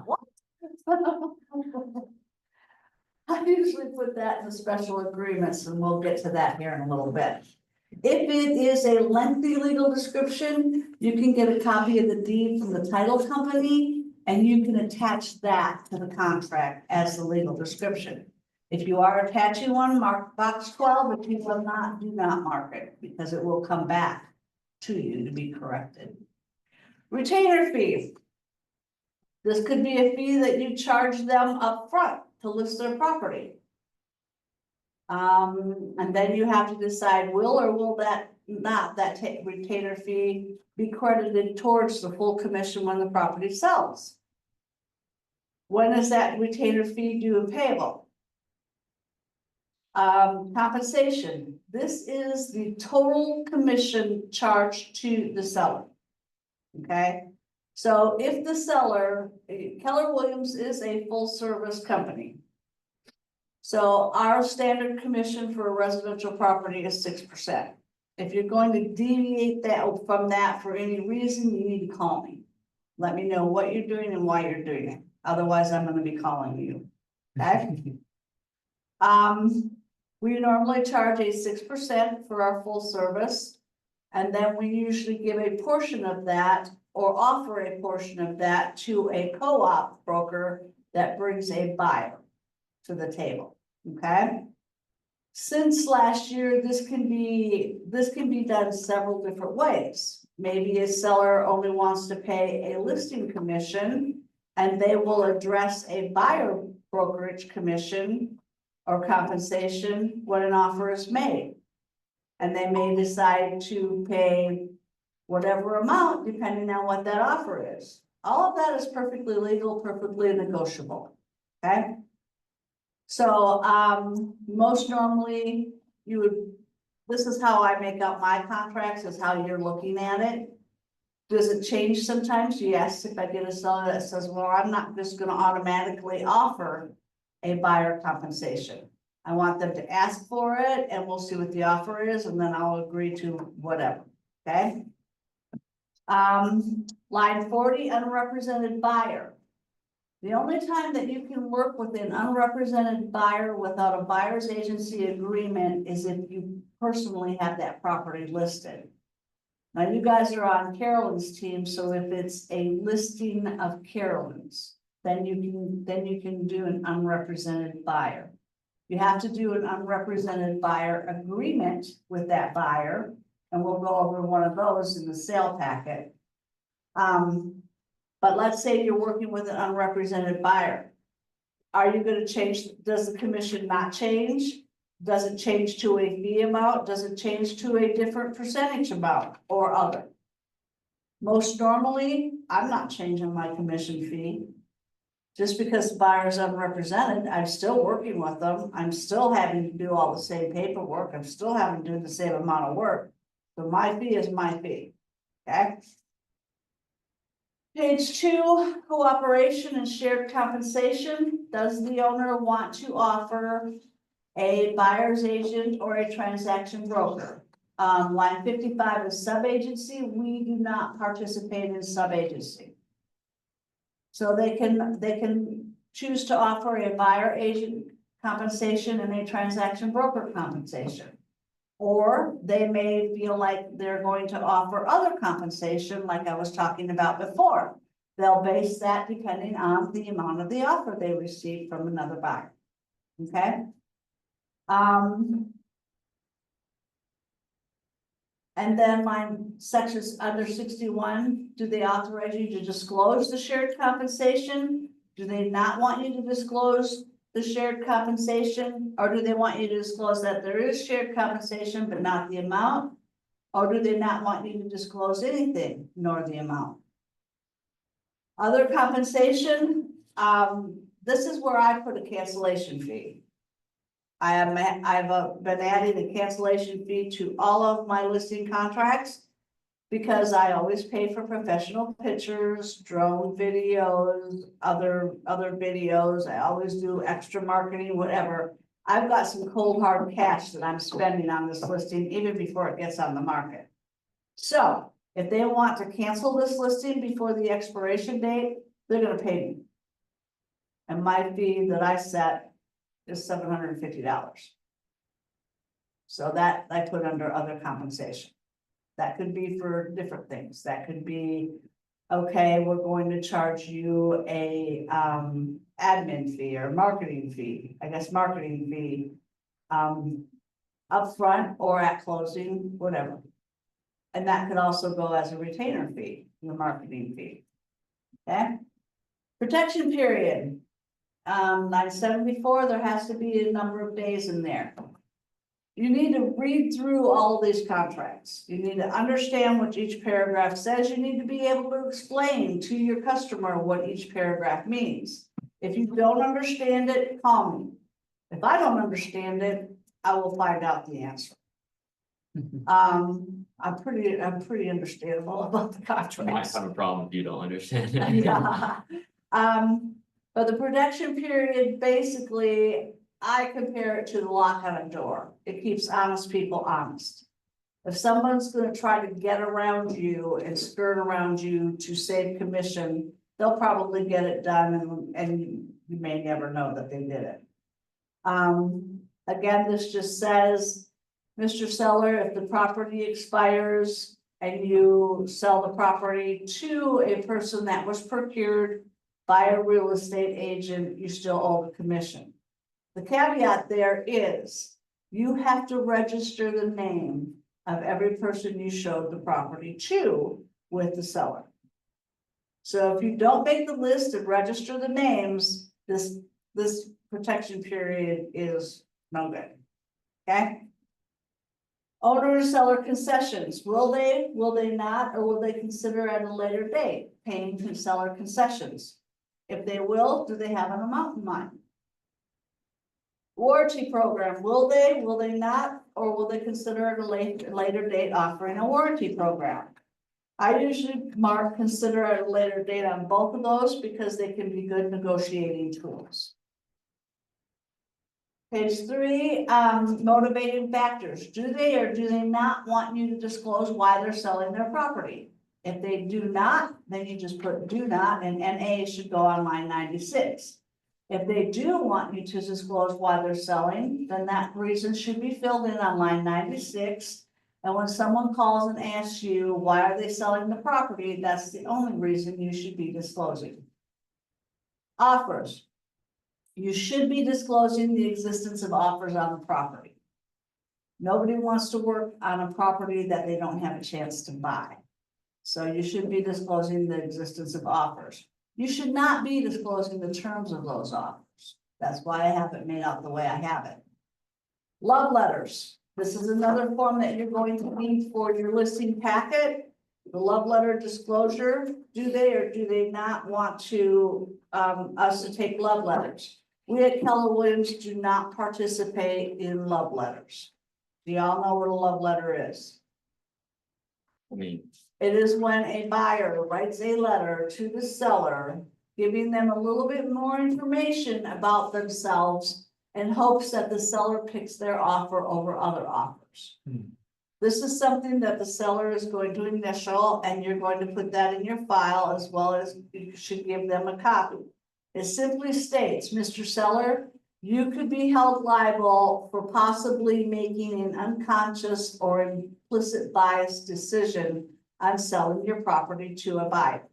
What? I usually put that in the special agreements, and we'll get to that here in a little bit. If it is a lengthy legal description, you can get a copy of the deed from the title company, and you can attach that to the contract as the legal description. If you are attaching one, mark box 12. If you will not, do not mark it, because it will come back to you to be corrected. Retainer fees. This could be a fee that you charge them up front to list their property. And then you have to decide will or will that not, that retainer fee be credited towards the full commission when the property sells? When is that retainer fee due and payable? Compensation. This is the total commission charged to the seller. Okay, so if the seller, Keller Williams is a full service company. So our standard commission for a residential property is 6%. If you're going to deviate that from that for any reason, you need to call me. Let me know what you're doing and why you're doing it. Otherwise, I'm going to be calling you. Okay. We normally charge a 6% for our full service. And then we usually give a portion of that or offer a portion of that to a co-op broker that brings a buyer to the table, okay? Since last year, this can be done several different ways. Maybe a seller only wants to pay a listing commission and they will address a buyer brokerage commission or compensation when an offer is made. And they may decide to pay whatever amount depending on what that offer is. All of that is perfectly legal, perfectly negotiable, okay? So, most normally you would, this is how I make out my contracts, is how you're looking at it. Does it change sometimes? Yes, if I get a seller that says, well, I'm not just gonna automatically offer a buyer compensation. I want them to ask for it and we'll see what the offer is and then I'll agree to whatever, okay? Line 40, unrepresented buyer. The only time that you can work with an unrepresented buyer without a buyer's agency agreement is if you personally have that property listed. Now you guys are on Carolyn's team, so if it's a listing of Carolyn's, then you can do an unrepresented buyer. You have to do an unrepresented buyer agreement with that buyer, and we'll go over one of those in the sale packet. But let's say you're working with an unrepresented buyer. Are you going to change? Does the commission not change? Does it change to a fee amount? Does it change to a different percentage amount or other? Most normally, I'm not changing my commission fee. Just because the buyer is unrepresented, I'm still working with them. I'm still having to do all the same paperwork. I'm still having to do the same amount of work. So my fee is my fee, okay? Page 2, cooperation and shared compensation. Does the owner want to offer a buyer's agent or a transaction broker? Line 55 is sub-agency. We do not participate in sub-agency. So they can choose to offer a buyer agent compensation and a transaction broker compensation. Or they may feel like they're going to offer other compensation like I was talking about before. They'll base that depending on the amount of the offer they receive from another buyer, okay? And then my sections under 61, do they authorize you to disclose the shared compensation? Do they not want you to disclose the shared compensation? Or do they want you to disclose that there is shared compensation, but not the amount? Or do they not want you to disclose anything, nor the amount? Other compensation, this is where I put a cancellation fee. I've been adding a cancellation fee to all of my listing contracts because I always pay for professional pictures, drone videos, other videos. I always do extra marketing, whatever. I've got some cold hard cash that I'm spending on this listing even before it gets on the market. So If they want to cancel this listing before the expiration date, they're gonna pay me. And my fee that I set is $750. So that I put under other compensation. That could be for different things. That could be, okay, we're going to charge you a admin fee or marketing fee, I guess marketing fee. Upfront or at closing, whatever. And that could also go as a retainer fee, the marketing fee. Okay? Protection period. 974, there has to be a number of days in there. You need to read through all these contracts. You need to understand what each paragraph says. You need to be able to explain to your customer what each paragraph means. If you don't understand it, call me. If I don't understand it, I will find out the answer. I'm pretty understandable about the I might contracts. have a problem if you don't understand it. Yeah. But the protection period, basically, I compare it to the lock on a door. It keeps honest people honest. If someone's gonna try to get around you and skirt around you to save commission, they'll probably get it done and you may never know that they did it. Again, this just says, Mr. Seller, if the property expires and you sell the property to a person that was procured by a real estate agent, you still owe the commission. The caveat there is you have to register the name of every person you showed the property to with the seller. So if you don't make the list and register the names, this protection period is no good. Okay? Owner and seller concessions, will they not, or will they consider at a later date paying seller concessions? If they will, do they have an amount in mind? Warranty program, will they not, or will they consider at a later date offering a warranty program? I usually mark consider at a later date on both of those because they can be good negotiating tools. Page 3, motivating factors. Do they or do they not want you to disclose why they're selling their property? If they do not, then you just put do not, and NA should go on line 96. If they do want you to disclose why they're selling, then that reason should be filled in on line 96. And when someone calls and asks you, why are they selling the property? That's the only reason you should be disclosing. Offers. You should be disclosing the existence of offers on the property. Nobody wants to work on a property that they don't have a chance to buy. So you should be disclosing the existence of offers. You should not be disclosing the terms of those offers. That's why I have it made out the way I have it. Love letters. This is another form that you're going to need for your listing packet. The love letter disclosure, do they or do they not want to us to take love letters? We at Keller Williams do not participate in love letters. Do y'all know what a love letter is? I mean, It is when a buyer writes a letter to the seller, giving them a little bit more information about themselves in hopes that the seller picks their offer over other offers. This is something that the seller is going to initial, and you're going to put that in your file, as well as you should give them a copy. It simply states, Mr. Seller, you could be held liable for possibly making an unconscious or implicit bias decision on selling your property to a buyer.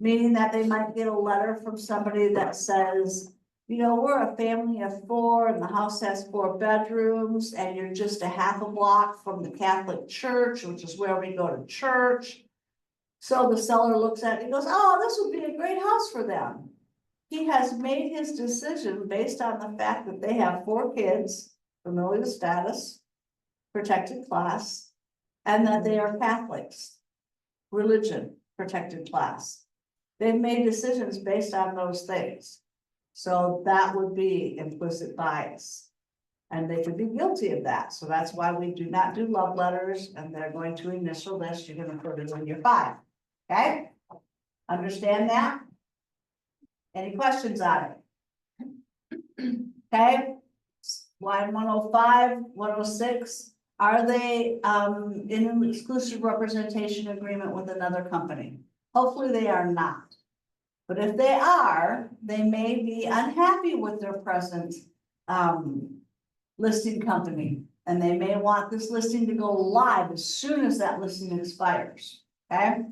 Meaning that they might get a letter from somebody that says, you know, we're a family of 4 and the house has 4 bedrooms and you're just a half a block from the Catholic Church, which is where we go to church. So the seller looks at it and goes, oh, this would be a great house for them. He has made his decision based on the fact that they have 4 kids, familial status, protected class, and that they are Catholics, religion, protected class. They've made decisions based on those things. So that would be implicit bias. And they could be guilty of that. So that's why we do not do love letters, and they're going to initial this. You're going to put it in your file. Okay? Understand that? Any questions on it? Okay? Line 105, 106. Are they, in an exclusive representation agreement with another company? Hopefully they are not. But if they are, they may be unhappy with their present, listing company. And they may want this listing to go live as soon as that listing expires, okay?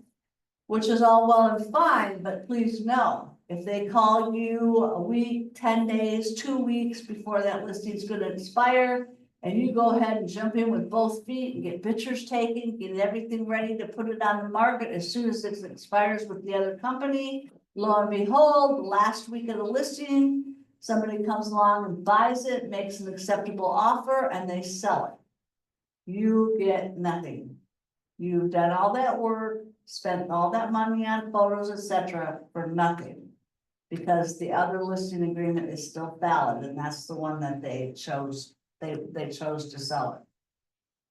Which is all well and fine, but please know, if they call you a week, 10 days, 2 weeks before that listing is gonna expire, and you go ahead and jump in with both feet and get pictures taken, get everything ready to put it on the market as soon as it expires with the other company, lo and behold, the last week of the listing, somebody comes along and buys it, makes an acceptable offer, and they sell it. You get nothing. You've done all that work, spent all that money on photos, etc., for nothing. Because the other listing agreement is still valid, and that's the one that they chose, they chose to sell it.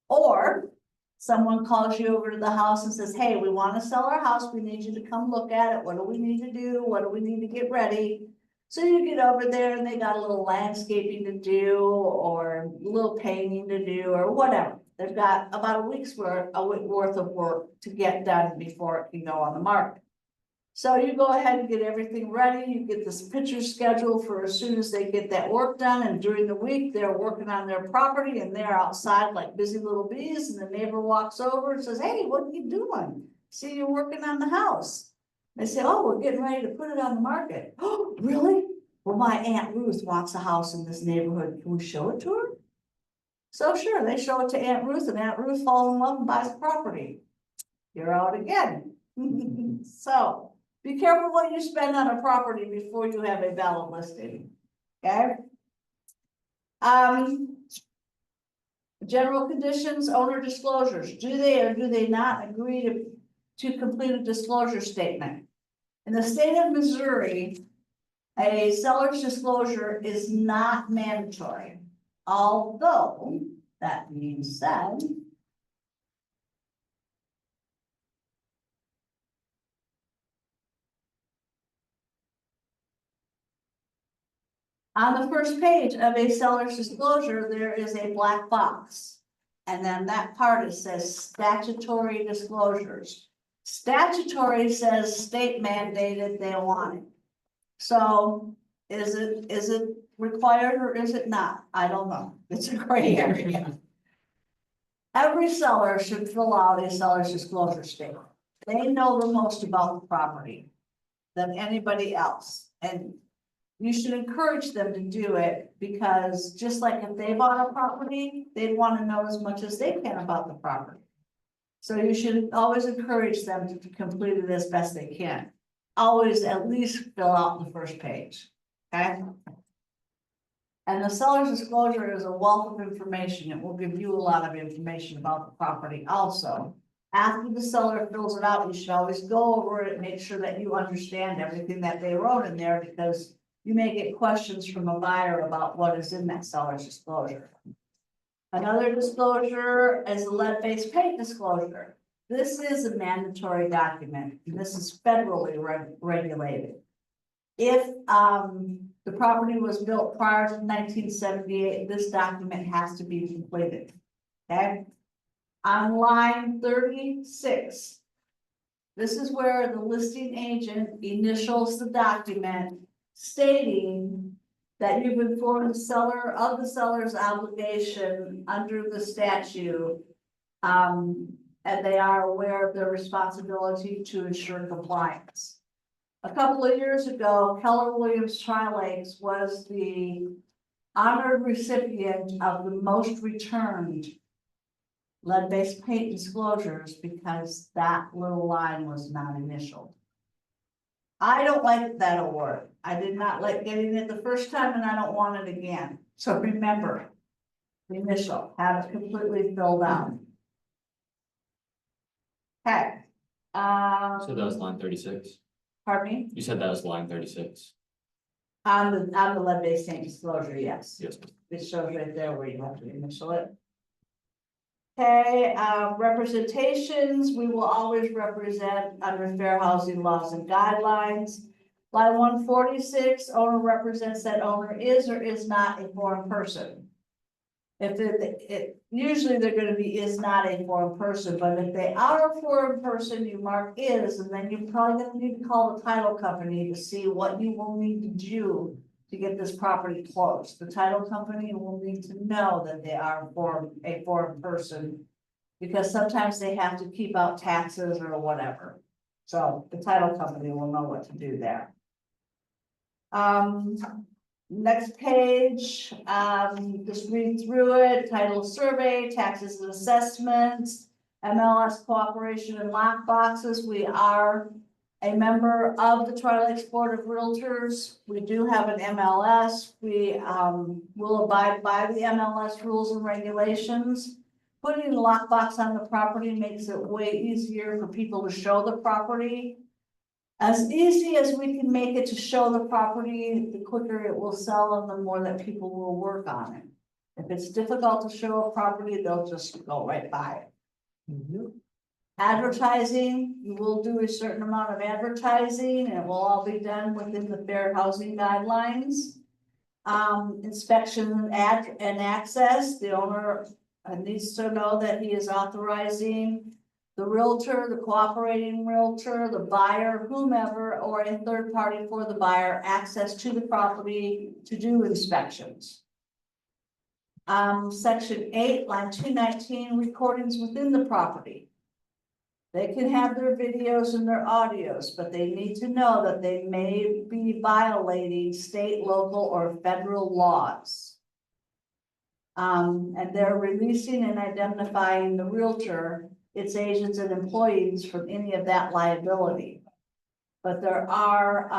Or someone calls you over to the house and says, hey, we want to sell our house, we need you to come look at it, what do we need to do, what do we need to get ready? So you get over there and they got a little landscaping to do, or a little painting to do, or whatever. They've got about a week's worth of work to get done before it can go on the market. So you go ahead and get everything ready, you get this picture scheduled for as soon as they get that work done, and during the week, they're working on their property and they're outside like busy little bees, and the neighbor walks over and says, hey, what are you doing? See, you're working on the house. They say, oh, we're getting ready to put it on the market. Oh, really? Well, my Aunt Ruth wants a house in this neighborhood, can we show it to her? So sure, they show it to Aunt Ruth, and Aunt Ruth falls in love and buys the property. You're out again. So be careful what you spend on a property before you have a valid listing, okay? General conditions, owner disclosures. Do they or do they not agree to complete a disclosure statement? In the state of Missouri, a seller's disclosure is not mandatory. Although, that being said, on the first page of a seller's disclosure, there is a black box. And then that part, it says statutory disclosures. Statutory says state mandated, they want it. So is it required or is it not? I don't know. It's a gray area. Every seller should fill out a seller's disclosure statement. They know the most about the property than anybody else. And you should encourage them to do it, because just like if they bought a property, they'd want to know as much as they can about the property. So you should always encourage them to complete it as best they can. Always at least fill out the first page, okay? And the seller's disclosure is a wealth of information. It will give you a lot of information about the property also. After the seller fills it out, you should always go over it and make sure that you understand everything that they wrote in there, because you may get questions from a buyer about what is in that seller's disclosure. Another disclosure is a lead-based paint disclosure. This is a mandatory document. This is federally regulated. If the property was built prior to 1978, this document has to be completed. Okay. On line 36, this is where the listing agent initials the document stating that you've informed the seller of the seller's obligation under the statute, and they are aware of their responsibility to ensure compliance. A couple of years ago, Keller Williams Tri-Lakes was the honored recipient of the most returned lead-based paint disclosures, because that little line was not initialed. I don't like that award. I did not like getting it the first time, and I don't want it again. So remember, the initial, have it completely filled out. Okay. So that was line 36. Pardon me? You said that was line 36. On the lead-based paint disclosure, yes. Yes. It shows right there where you have to initial it. Okay, representations, we will always represent under fair housing laws and guidelines. Line 146, owner represents that owner is or is not a foreign person. If usually they're gonna be is not a foreign person, but if they are a foreign person, you mark is, and then you're probably gonna need to call the title company to see what you will need to do to get this property closed. The title company will need to know that they are a foreign person, because sometimes they have to keep out taxes or whatever. So the title company will know what to do there. Next page, just read through it, title survey, taxes and assessments, MLS cooperation and lock boxes. We are a member of the Tri Lakes Board of Realtors. We do have an MLS. We, will abide by the MLS rules and regulations. Putting a lockbox on the property makes it way easier for people to show the property. As easy as we can make it to show the property, the quicker it will sell and the more that people will work on it. If it's difficult to show a property, they'll just go right by it. Advertising, you will do a certain amount of advertising and it will all be done within the fair housing guidelines. Inspection and access, the owner needs to know that he is authorizing the realtor, the cooperating realtor, the buyer, whomever, or a third party for the buyer, access to the property to do inspections. Section 8, line 219, recordings within the property. They can have their videos and their audios, but they need to know that they may be violating state, local, or federal laws. And they're releasing and identifying the realtor, its agents and employees from any of that liability. But there are,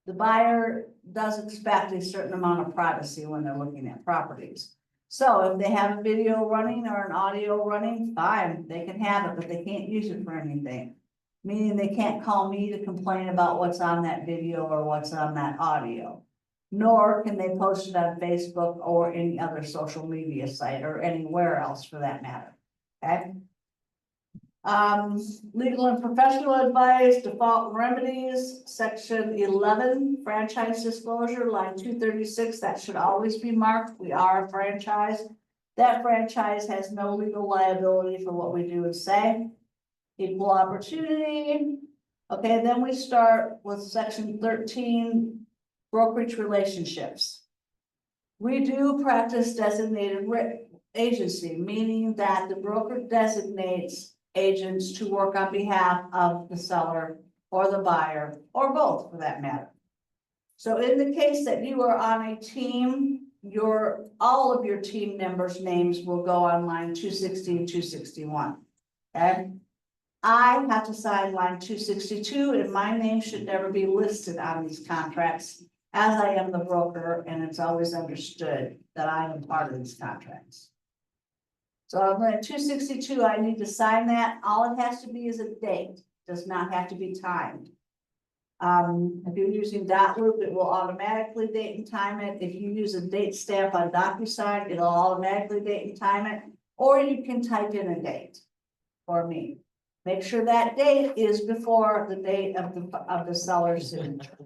the buyer does expect a certain amount of privacy when they're looking at properties. So if they have a video running or an audio running, fine, they can have it, but they can't use it for anything. Meaning they can't call me to complain about what's on that video or what's on that audio. Nor can they post it on Facebook or any other social media site or anywhere else for that matter, okay? Legal and professional advice, default remedies, section 11, franchise disclosure, line 236, that should always be marked. We are a franchise. That franchise has no legal liability for what we do and say. Equal opportunity. Okay, then we start with section 13, brokerage relationships. We do practice designated agency, meaning that the broker designates agents to work on behalf of the seller or the buyer, or both for that matter. So in the case that you are on a team, all of your team members' names will go on line 260 and 261. Okay? I have to sign line 262, and my name should never be listed on these contracts, as I am the broker, and it's always understood that I am part of these contracts. So I'm going to 262, I need to sign that. All it has to be is a date, does not have to be timed. If you're using .loop, it will automatically date and time it. If you use a date stamp on DocuSign, it'll automatically date and time it, or you can type in a date for me. Make sure that date is before the date of the seller's signature.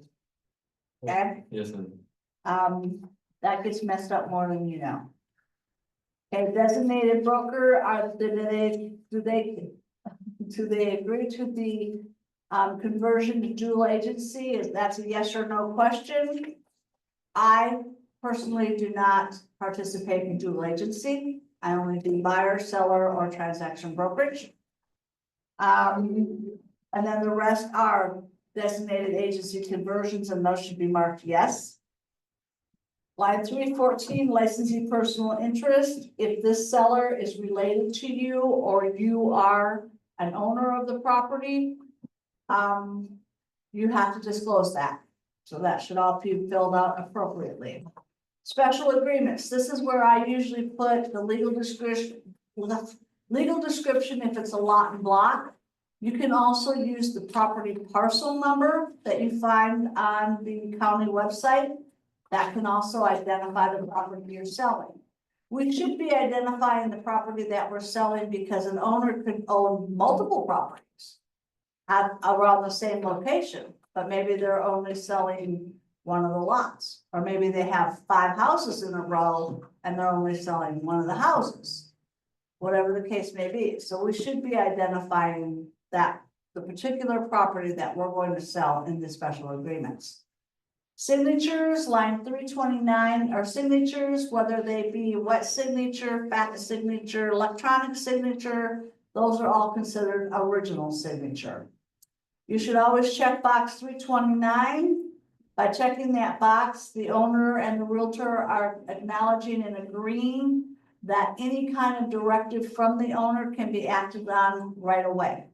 Okay? Yes, ma'am. That gets messed up more than you know. Okay, designated broker, do they agree to the conversion to dual agency? That's a yes or no question. I personally do not participate in dual agency. I only do buyer, seller, or transaction brokerage. And then the rest are designated agency conversions, and those should be marked yes. Line 314, licensee personal interest. If this seller is related to you or you are an owner of the property, you have to disclose that. So that should all be filled out appropriately. Special agreements. This is where I usually put the legal description if it's a lot and block. You can also use the property parcel number that you find on the county website. That can also identify the property you're selling. We should be identifying the property that we're selling because an owner could own multiple properties around the same location, but maybe they're only selling one of the lots. Or maybe they have 5 houses in a row and they're only selling one of the houses. Whatever the case may be, so we should be identifying that the particular property that we're going to sell in the special agreements. Signatures, line 329 are signatures, whether they be wet signature, fax signature, electronic signature, those are all considered original signature. You should always check box 329. By checking that box, the owner and the realtor are acknowledging and agreeing that any kind of directive from the owner can be acted on right away.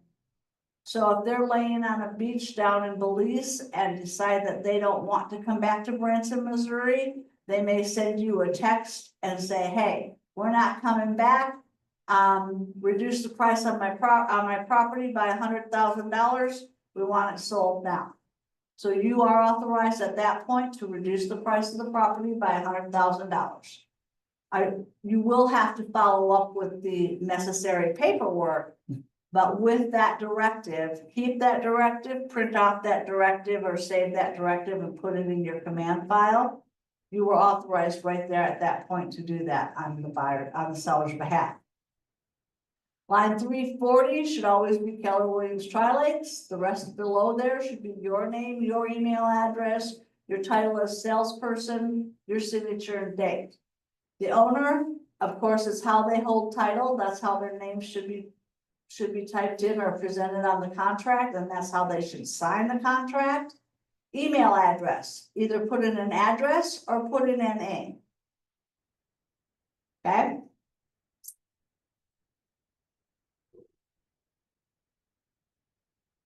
So if they're laying on a beach down in Belize and decide that they don't want to come back to Branson, Missouri, they may send you a text and say, hey, we're not coming back. Reduce the price on my property by $100,000. We want it sold now. So you are authorized at that point to reduce the price of the property by $100,000. You will have to follow up with the necessary paperwork, but with that directive, keep that directive, print off that directive or save that directive and put it in your command file. You were authorized right there at that point to do that on the seller's behalf. Line 340 should always be Keller Williams Tri-Lakes. The rest below there should be your name, your email address, your title as salesperson, your signature and date. The owner, of course, is how they hold title. That's how their name should be typed in or presented on the contract, and that's how they should sign the contract. Email address, either put in an address or put in NA. Okay.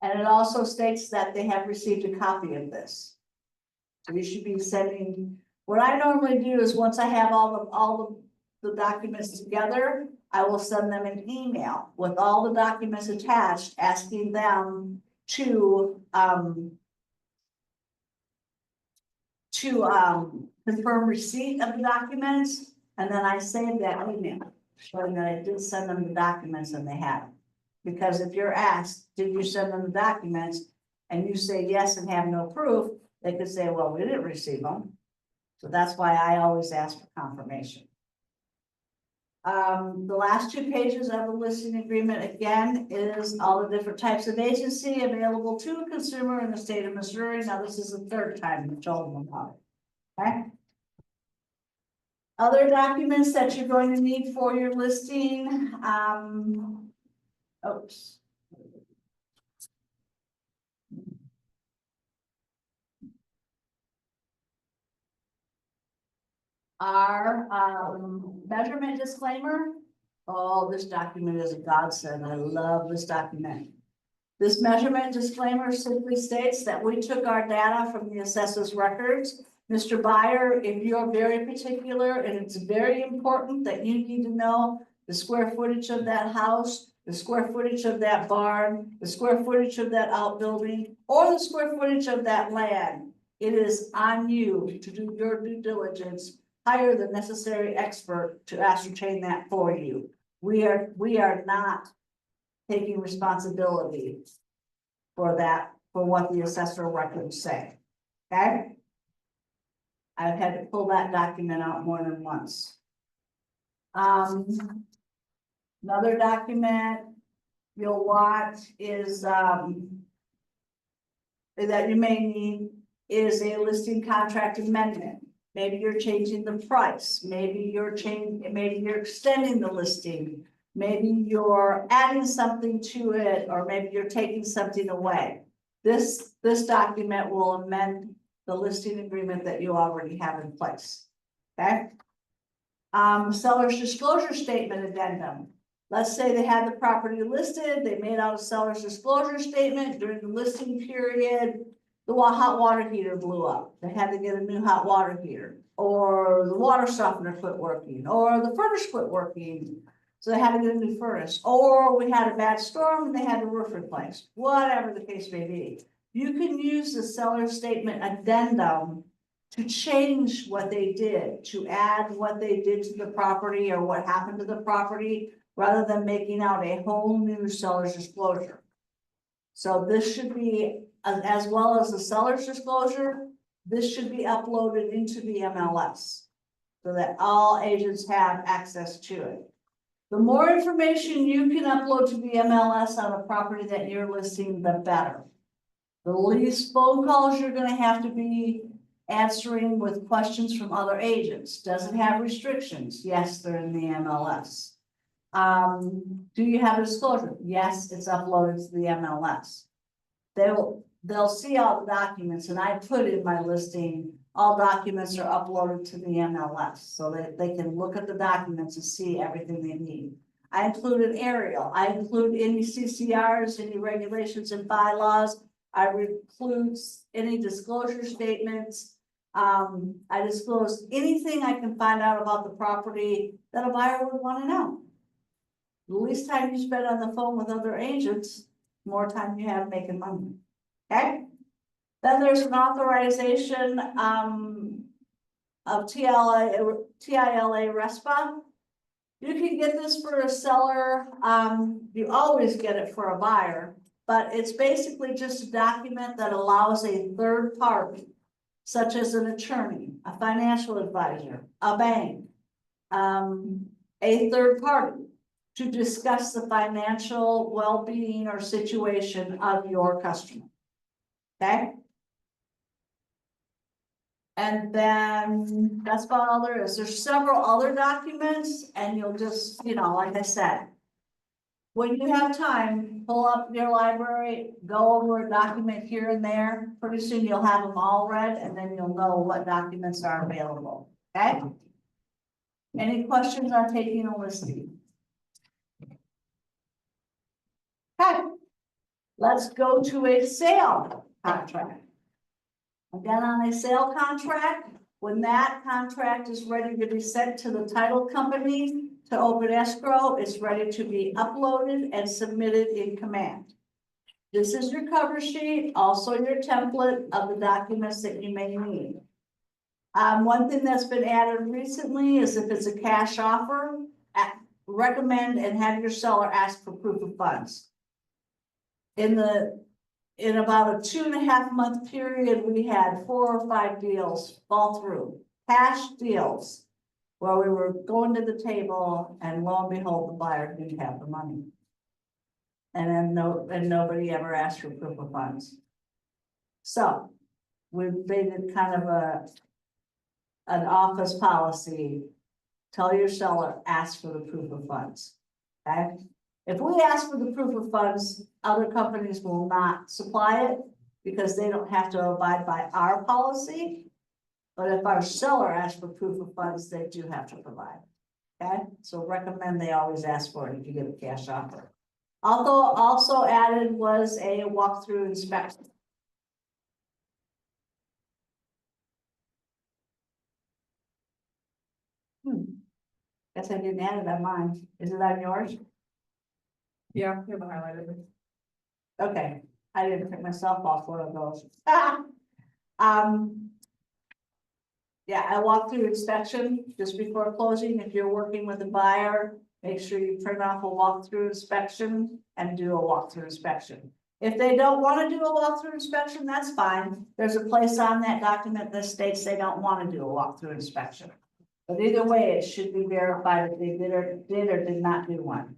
And it also states that they have received a copy of this. So you should be sending, what I normally do is once I have all the documents together, I will send them an email with all the documents attached, asking them to confirm receipt of the documents. And then I save that email showing that I did send them the documents and they have. Because if you're asked, did you send them the documents? And you say yes and have no proof, they could say, well, we didn't receive them. So that's why I always ask for confirmation. The last 2 pages of the listing agreement, again, is all the different types of agency available to a consumer in the state of Missouri. Now, this is the 3rd time we've told them about it. Okay. Other documents that you're going to need for your listing. Oops. Our measurement disclaimer. Oh, this document is a godsend. I love this document. This measurement disclaimer simply states that we took our data from the assessor's records. Mr. Buyer, if you're very particular, and it's very important that you need to know the square footage of that house, the square footage of that barn, the square footage of that outbuilding, or the square footage of that land, it is on you to do your due diligence. Hire the necessary expert to ascertain that for you. We are not taking responsibility for that, for what the assessor records say. Okay? I've had to pull that document out more than once. Another document you'll want is that you may need is a listing contract amendment. Maybe you're changing the price, maybe you're extending the listing, maybe you're adding something to it, or maybe you're taking something away. This document will amend the listing agreement that you already have in place. Okay. Seller's disclosure statement addendum. Let's say they had the property listed, they made out a seller's disclosure statement during the listing period. The hot water heater blew up. They had to get a new hot water heater, or the water softener quit working, or the furnace quit working. So they had to get a new furnace, or we had a bad storm and they had the roof replaced, whatever the case may be. You can use the seller's statement addendum to change what they did, to add what they did to the property or what happened to the property, rather than making out a whole new seller's disclosure. So this should be, as well as the seller's disclosure, this should be uploaded into the MLS so that all agents have access to it. The more information you can upload to the MLS on a property that you're listing, the better. The least phone calls you're gonna have to be answering with questions from other agents. Does it have restrictions? Yes, they're in the MLS. Do you have a disclosure? Yes, it's uploaded to the MLS. They'll see all the documents, and I put in my listing, all documents are uploaded to the MLS, so that they can look at the documents and see everything they need. I include an aerial, I include any CCRs, any regulations and bylaws, I include any disclosure statements. I disclose anything I can find out about the property that a buyer would want to know. The least time you spend on the phone with other agents, more time you have making money. Okay? Then there's an authorization of TILA RESPA. You can get this for a seller. You always get it for a buyer, but it's basically just a document that allows a third party, such as an attorney, a financial advisor, a bank, a third party, to discuss the financial well-being or situation of your customer. Okay? And then that's about all there is. There's several other documents, and you'll just, like I said, when you have time, pull up your library, go over a document here and there. Pretty soon you'll have them all read, and then you'll know what documents are available. Okay? Any questions on taking a listing? Okay. Let's go to a sale contract. Again, on a sale contract, when that contract is ready to be sent to the title company to open escrow, it's ready to be uploaded and submitted in command. This is your cover sheet, also your template of the documents that you may need. One thing that's been added recently is if it's a cash offer, recommend and have your seller ask for proof of funds. In about a 2.5 month period, we had 4 or 5 deals fall through, cash deals, where we were going to the table and lo and behold, the buyer didn't have the money. And then nobody ever asked for proof of funds. So we've made it kind of an office policy. Tell your seller, ask for the proof of funds. Okay? If we ask for the proof of funds, other companies will not supply it because they don't have to abide by our policy. But if our seller asks for proof of funds, they do have to provide. Okay, so recommend they always ask for it if you get a cash offer. Although also added was a walkthrough inspection. Guess I didn't add it on mine. Is it on yours? Yeah, you have highlighted. Okay, I didn't pick myself off one of those. Yeah, I walk through inspection just before closing. If you're working with a buyer, make sure you print off a walkthrough inspection and do a walkthrough inspection. If they don't want to do a walkthrough inspection, that's fine. There's a place on that document that states they don't want to do a walkthrough inspection. But either way, it should be verified if they did or did not do one.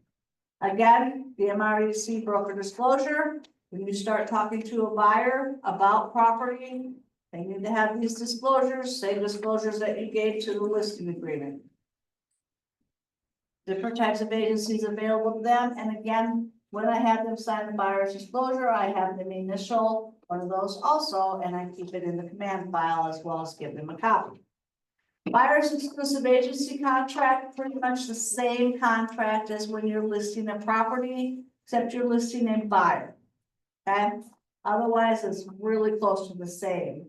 Again, the MREC broker disclosure, when you start talking to a buyer about property, they need to have these disclosures, same disclosures that you gave to the listing agreement. Different types of agencies available to them, and again, when I have them sign the buyer's disclosure, I have them initial one of those also, and I keep it in the command file as well as give them a copy. Buyer's exclusive agency contract, pretty much the same contract as when you're listing a property, except you're listing a buyer. Okay, otherwise it's really close to the same.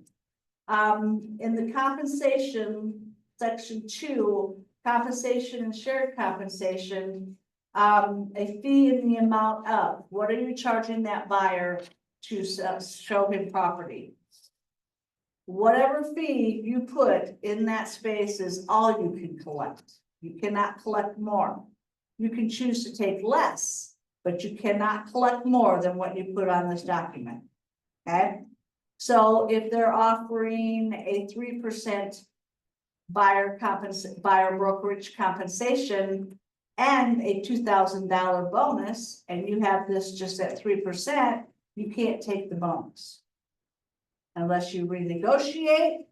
In the compensation, section 2, compensation and shared compensation, a fee in the amount of, what are you charging that buyer to show him property? Whatever fee you put in that space is all you can collect. You cannot collect more. You can choose to take less, but you cannot collect more than what you put on this document. Okay? So if they're offering a 3% buyer brokerage compensation and a $2,000 bonus, and you have this just at 3%, you can't take the bonus. Unless you renegotiate,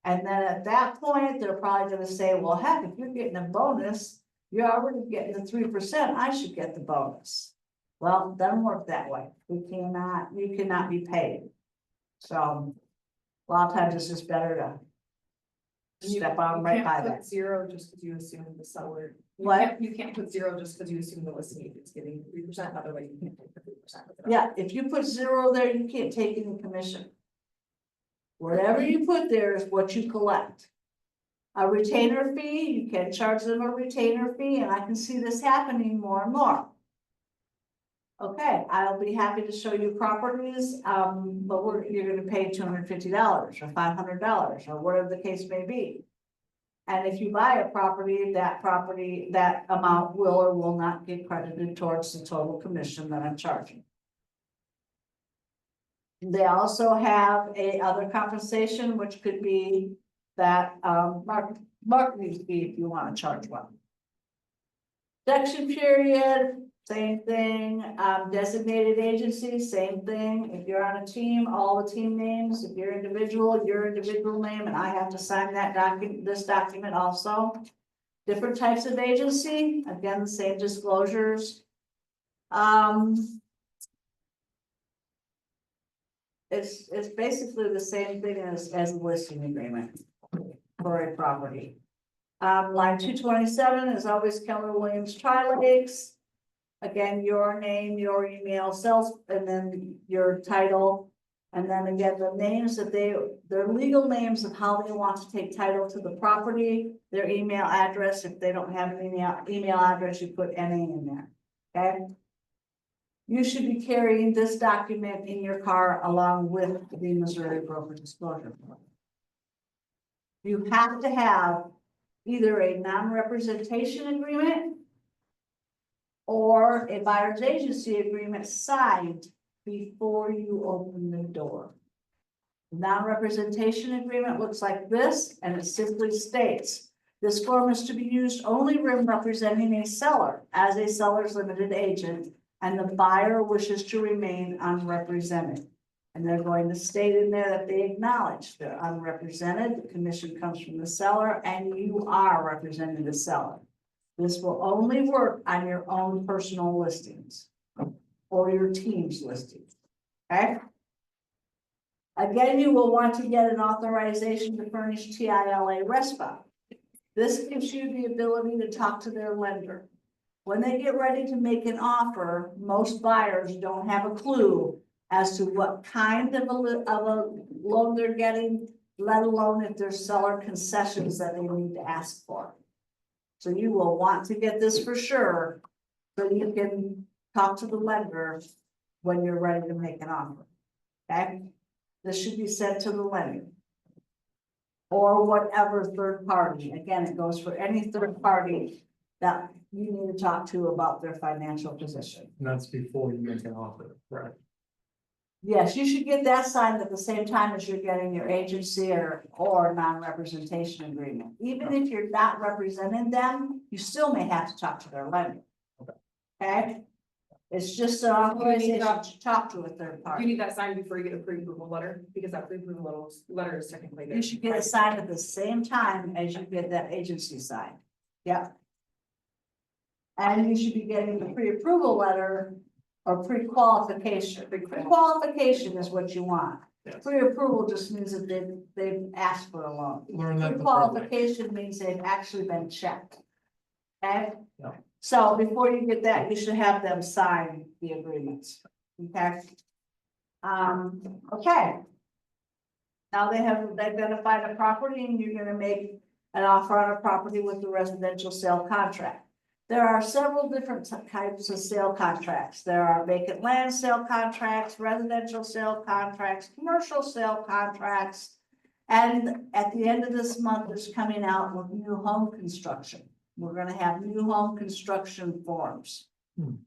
and then at that point, they're probably gonna say, well, heck, if you're getting a bonus, you're already getting the 3%, I should get the bonus. Well, it doesn't work that way. You cannot be paid. So, a lot of times it's just better to step on right by You can't that. put zero just because you assume the seller. What? You can't put zero just because you assume the listing agent is getting 3%, otherwise you can't take the 3%. Yeah, if you put 0 there, you can't take any commission. Whatever you put there is what you collect. A retainer fee, you can charge them a retainer fee, and I can see this happening more and more. Okay, I'll be happy to show you properties, but you're gonna pay $250 or $500 or whatever the case may be. And if you buy a property, that amount will or will not get credited towards the total commission that I'm charging. They also have other compensation, which could be that, marketing fee if you wanna charge one. Section period, same thing, designated agency, same thing, if you're on a team, all the team names, if you're individual, your individual name, and I have to sign that this document also. Different types of agency, again, the same disclosures. It's basically the same thing as a listing agreement for a property. Line 227 is always Keller Williams Tri-Lakes. Again, your name, your email, sales, and then your title. And then again, the names that their legal names of how they want to take title to the property, their email address. If they don't have an email address, you put NA in there, okay? You should be carrying this document in your car along with the Missouri Broker Disclosure Form. You have to have either a non-representation agreement or a buyer's agency agreement signed before you open the door. Non-representation agreement looks like this, and it simply states, this form is to be used only when representing a seller as a seller's limited agent, and the buyer wishes to remain unrepresented. And they're going to state in there that they acknowledge they're unrepresented, the commission comes from the seller, and you are representing the seller. This will only work on your own personal listings or your team's listings, okay? Again, you will want to get an authorization to furnish TILA RESPA. This gives you the ability to talk to their lender. When they get ready to make an offer, most buyers don't have a clue as to what kind of a loan they're getting, let alone if there's seller concessions that they need to ask for. So you will want to get this for sure, so you can talk to the lender when you're ready to make an offer, okay? This should be sent to the lender. Or whatever third party, again, it goes for any third party that you need to talk to about their financial position. And that's before you make an offer, right? Yes, you should get that signed at the same time as you're getting your agency or non-representation agreement. Even if you're not representing them, you still may have to talk to their lender. Okay? It's just an authorization to talk to a third You party. need that signed before you get a pre-approval letter, because that pre-approval letter is technically. You should get it signed at the same time as you get that agency signed. Yep. And you should be getting the pre-approval letter or pre-qualification. Pre-qualification is what you want. Yes. Pre-approval just means that they've asked for a loan. Learn that the hard way. Pre-qualification means they've actually been checked. Okay? Yeah. So before you get that, you should have them sign the agreements. Okay? Okay. Now they have identified a property and you're gonna make an offer on a property with the residential sale contract. There are several different types of sale contracts. There are vacant land sale contracts, residential sale contracts, commercial sale contracts. And at the end of this month, it's coming out with new home construction. We're gonna have new home construction forms.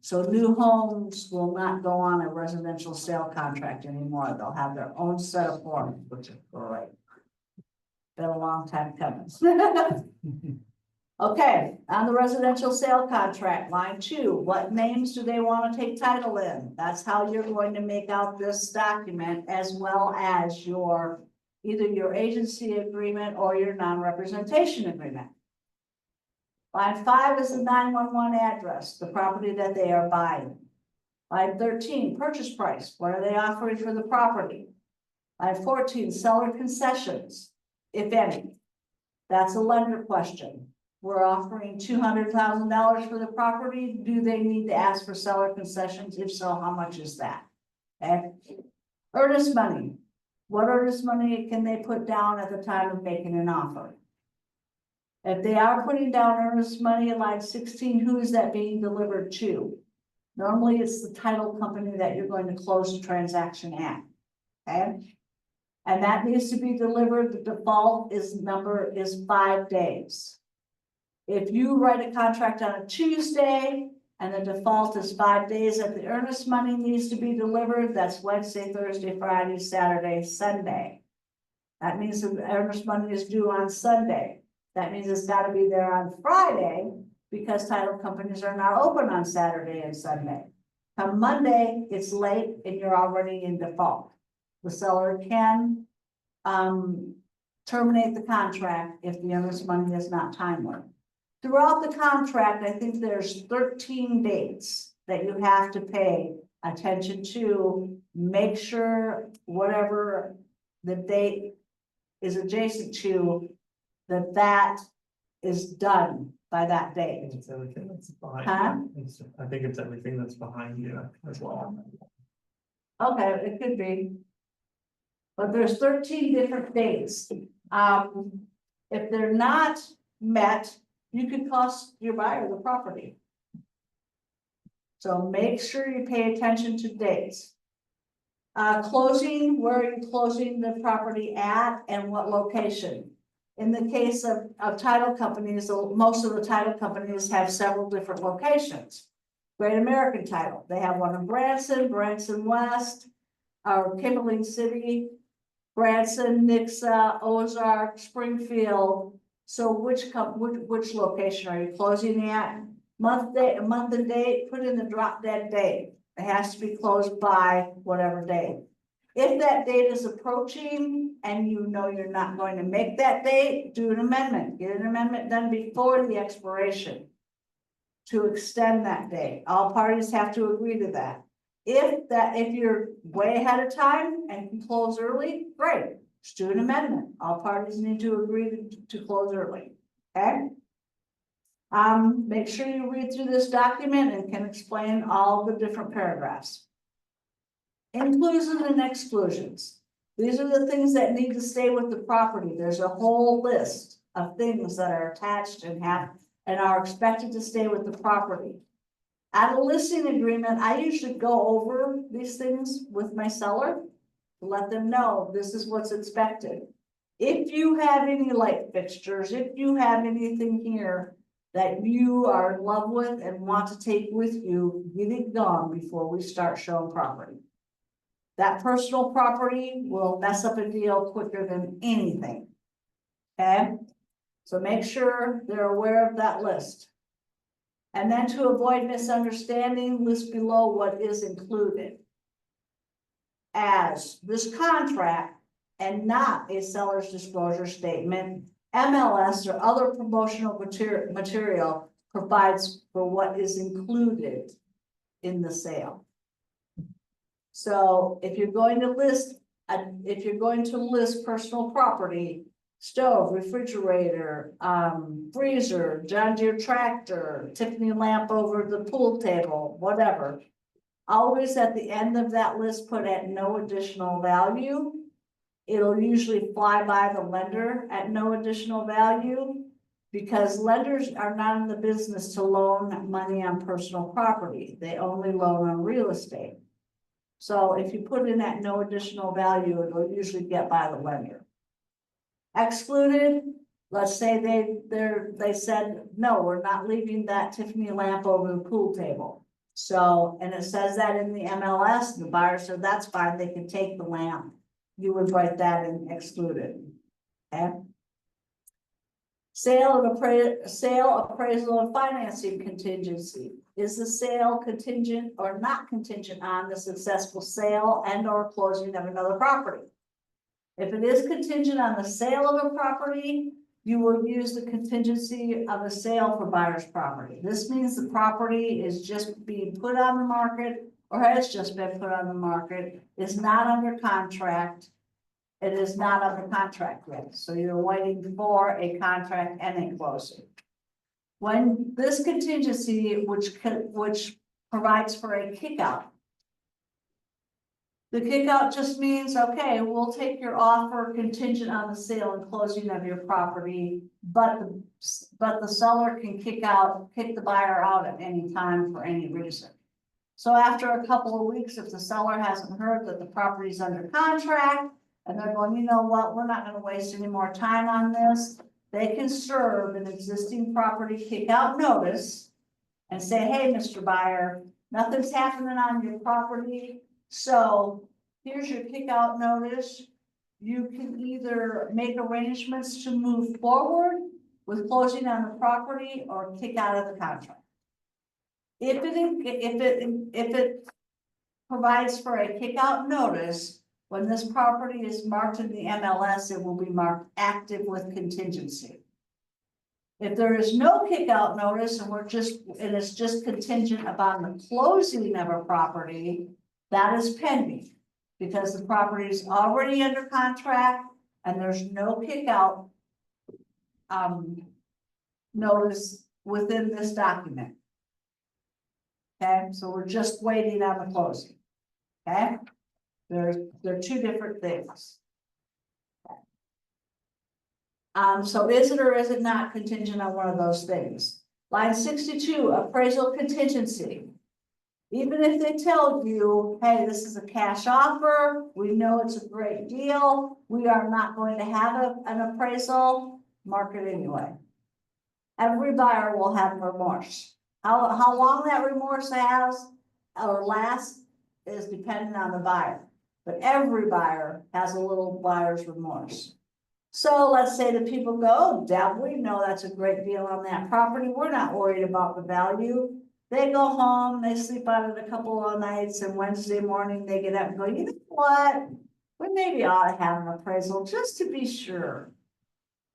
So new homes will not go on a residential sale contract anymore. They'll have their own set of forms, which is great. Been a long time coming. Okay, on the residential sale contract, line 2, what names do they want to take title in? That's how you're going to make out this document, as well as your, either your agency agreement or your non-representation agreement. Line 5 is the 911 address, the property that they are buying. Line 13, purchase price, what are they offering for the property? Line 14, seller concessions, if any. That's a lender question. We're offering $200,000 for the property. Do they need to ask for seller concessions? If so, how much is that? Okay. Earnest money. What earnest money can they put down at the time of making an offer? If they are putting down earnest money in line 16, who is that being delivered to? Normally, it's the title company that you're going to close the transaction at. Okay. And that needs to be delivered. The default is 5 days. If you write a contract on a Tuesday and the default is 5 days that the earnest money needs to be delivered, that's Wednesday, Thursday, Friday, Saturday, Sunday. That means the earnest money is due on Sunday. That means it's got to be there on Friday because title companies are not open on Saturday and Sunday. Come Monday, it's late and you're already in default. The seller can terminate the contract if the earnest money is not timely. Throughout the contract, I think there's 13 dates that you have to pay attention to. Make sure whatever the date is adjacent to, that is done by that date. It's everything that's behind Huh? you. I think it's everything that's behind you as well. Okay, it could be. But there's 13 different dates. If they're not met, you could cost your buyer the property. So make sure you pay attention to dates. Closing, where are you closing the property at and what location? In the case of title companies, most of the title companies have several different locations. Great American Title, they have one in Branson, Branson West, or Kimberly City, Branson, Nixa, Ozark, Springfield. So which location are you closing at? Month and date, put in the drop dead date. It has to be closed by whatever date. If that date is approaching and you know you're not going to make that date, do an amendment. Get an amendment done before the expiration to extend that date. All parties have to agree to that. If you're way ahead of time and can close early, great. Just do an amendment. All parties need to agree to close early. Okay? Make sure you read through this document and can explain all the different paragraphs. Inclusions and exclusions. These are the things that need to stay with the property. There's a whole list of things that are attached and are expected to stay with the property. At a listing agreement, I usually go over these things with my seller to let them know this is what's expected. If you have any light fixtures, if you have anything here that you are in love with and want to take with you, get it gone before we start showing property. That personal property will mess up a deal quicker than anything. Okay, so make sure they're aware of that list. And then to avoid misunderstanding, list below what is included as this contract and not a seller's disclosure statement. MLS or other promotional material provides for what is included in the sale. So if you're going to list personal property, stove, refrigerator, freezer, John Deere tractor, Tiffany lamp over the pool table, whatever. Always at the end of that list, put at no additional value. It'll usually fly by the lender at no additional value because lenders are not in the business to loan money on personal property. They only loan on real estate. So if you put in at no additional value, it'll usually get by the lender. Excluded, let's say they said, no, we're not leaving that Tiffany lamp over the pool table. So, and it says that in the MLS, the buyer said that's fine, they can take the land. You would write that and exclude it. Okay? Sale appraisal and financing contingency. Is the sale contingent or not contingent on the successful sale and or closing of another property? If it is contingent on the sale of a property, you will use the contingency of the sale for buyer's property. This means the property is just being put on the market or has just been put on the market, is not under contract. It is not under contract yet, so you're waiting for a contract and a closing. When this contingency, which provides for a kickout. The kickout just means, okay, we'll take your offer contingent on the sale and closing of your property, but the seller can kick the buyer out at any time for any reason. So after a couple of weeks, if the seller hasn't heard that the property is under contract, and they're going, you know what, we're not gonna waste any more time on this, they can serve an existing property kickout notice and say, hey, Mr. Buyer, nothing's happening on your property. So here's your kickout notice. You can either make arrangements to move forward with closing on the property or kick out of the contract. If it provides for a kickout notice, when this property is marked in the MLS, it will be marked active with contingency. If there is no kickout notice and it's just contingent upon the closing of a property, that is pending, because the property is already under contract and there's no kickout notice within this document. Okay, so we're just waiting on the closing. Okay, they're two different things. So is it or is it not contingent on one of those things? Line 62, appraisal contingency. Even if they tell you, hey, this is a cash offer, we know it's a great deal, we are not going to have an appraisal, mark it anyway. Every buyer will have remorse. How long that remorse has or lasts is dependent on the buyer. But every buyer has a little buyer's remorse. So let's say the people go, oh, Deb, we know that's a great deal on that property. We're not worried about the value. They go home, they sleep on it a couple of nights, and Wednesday morning they get up and go, you know what? We maybe ought to have an appraisal just to be sure.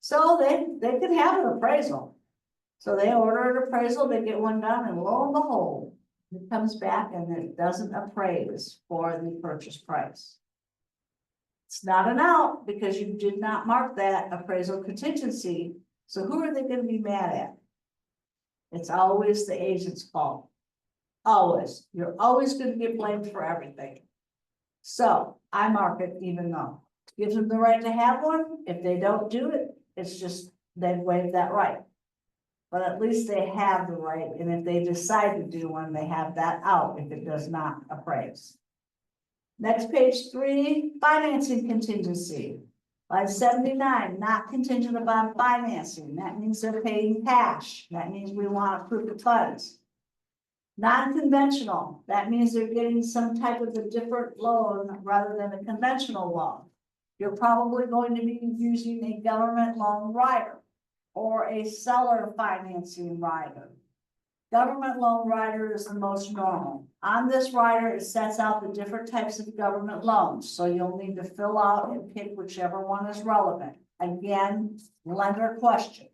So they can have an appraisal. So they order an appraisal, they get one done, and lo and behold, it comes back and it doesn't appraise for the purchase price. It's not an out because you did not mark that appraisal contingency. So who are they going to be mad at? It's always the agent's fault. Always. You're always going to get blamed for everything. So I mark it even though it gives them the right to have one. If they don't do it, it's just they've waived that right. But at least they have the right, and if they decide to do one, they have that out if it does not appraise. Next, page 3, financing contingency. Line 79, not contingent upon financing. That means they're paying cash. That means we want a proof of funds. Non-conventional, that means they're getting some type of a different loan rather than a conventional loan. You're probably going to be using a government loan rider or a seller financing rider. Government loan rider is the most normal. On this rider, it sets out the different types of government loans. So you'll need to fill out and pick whichever one is relevant. Again, lender question.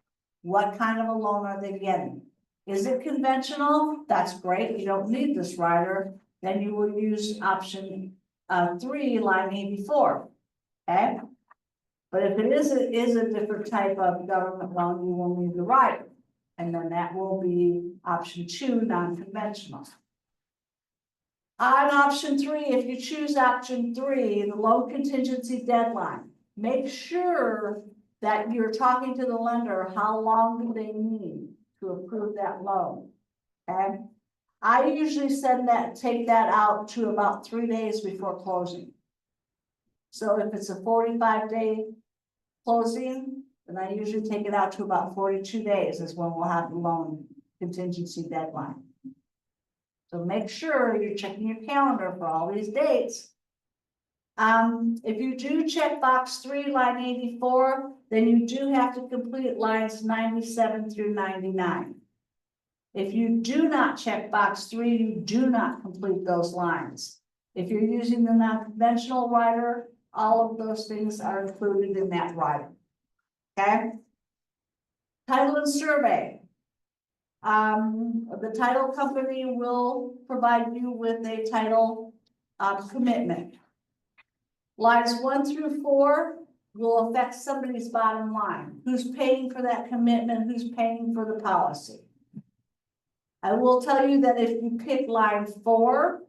What kind of a loan are they getting? Is it conventional? That's great. You don't need this rider. Then you will use option 3, line 84. Okay. But if it is a different type of government loan, you will need the rider. And then that will be option 2, non-conventional. On option 3, if you choose option 3, the loan contingency deadline, make sure that you're talking to the lender, how long do they need to approve that loan? Okay. I usually take that out to about 3 days before closing. So if it's a 45-day closing, then I usually take it out to about 42 days is when we'll have the loan contingency deadline. So make sure you're checking your calendar for all these dates. If you do check box 3, line 84, then you do have to complete lines 97 through 99. If you do not check box 3, you do not complete those lines. If you're using the non-conventional rider, all of those things are included in that rider. Okay? Title and survey. The title company will provide you with a title commitment. Lines 1 through 4 will affect somebody's bottom line. Who's paying for that commitment? Who's paying for the policy? I will tell you that if you pick line 4,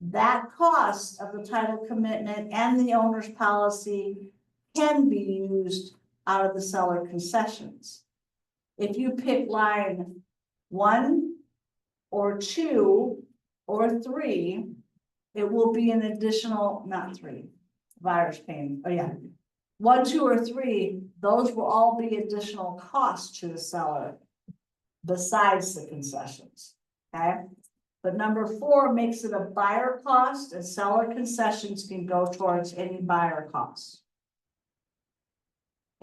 that cost of the title commitment and the owner's policy can be used out of the seller concessions. If you pick line 1 or 2 or 3, it will be an additional, not 3, buyer's paying, 1, 2, or 3, those will all be additional costs to the seller besides the concessions, okay? But number 4 makes it a buyer cost, and seller concessions can go towards any buyer costs.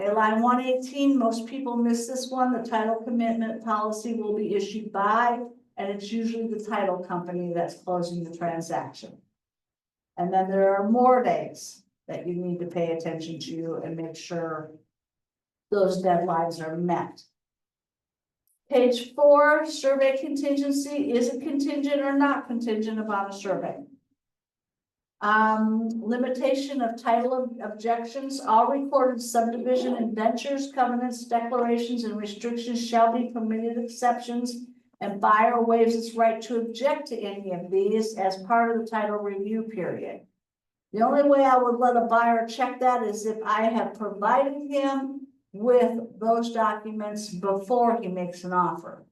Okay, line 118, most people miss this one. The title commitment policy will be issued by, and it's usually the title company that's closing the transaction. And then there are more days that you need to pay attention to and make sure those deadlines are met. Page 4, survey contingency. Is it contingent or not contingent upon a survey? Limitation of title objections. All recorded subdivision indentures, covenants, declarations, and restrictions shall be permitted exceptions, and buyer waives its right to object to any of these as part of the title review period. The only way I would let a buyer check that is if I have provided him with those documents before he makes an offer,